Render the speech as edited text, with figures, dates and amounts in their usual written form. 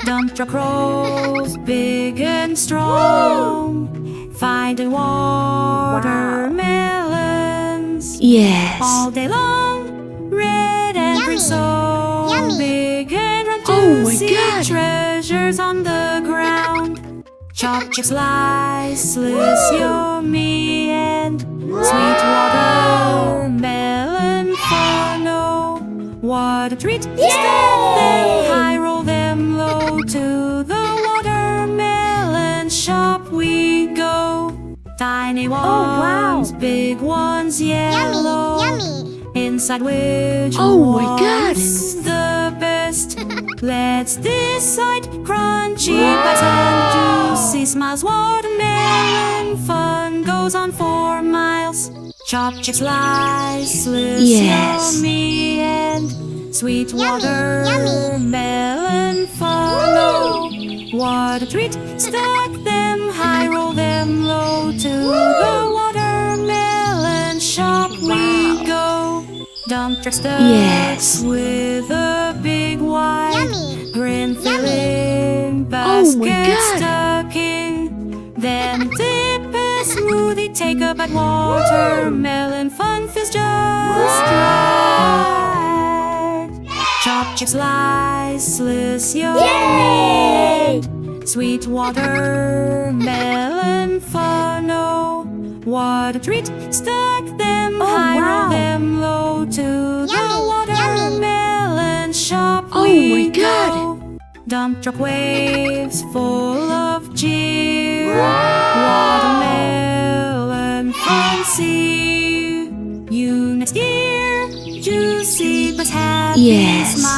Dump truck rolls, big and strong. Finding watermelons. Yes. All day long, red and green, so big and round, Oh my juicy God. treasures on the ground. Chopped chip slice, yummy and sweet watermelon fun. Oh, what a treat! Stack them high, roll them low. To the watermelon shop we go. Tiny ones, big ones, yellow. Inside which Oh my God. one's the best? Let's decide. Crunchy bites and juicy smiles. Watermelon fun goes on for miles. Chopped chip slices, Yes. yummy and sweet watermelon fun. Oh, what a treat! Stack them high, roll them low. To the watermelon shop we go. Dump truck stuffed Yes. with a big white grin, filling basket God. stocking. Then dip a smoothie, take a bite. Watermelon fun feels just right. Chopped chip slices, yummy and sweet watermelon fun. Oh, what a treat! Stack them high, roll them low. To the watermelon shop we go. Dump truck waves full of cheer. Watermelon fun, see you next year. Juicy but happy Yes. smile.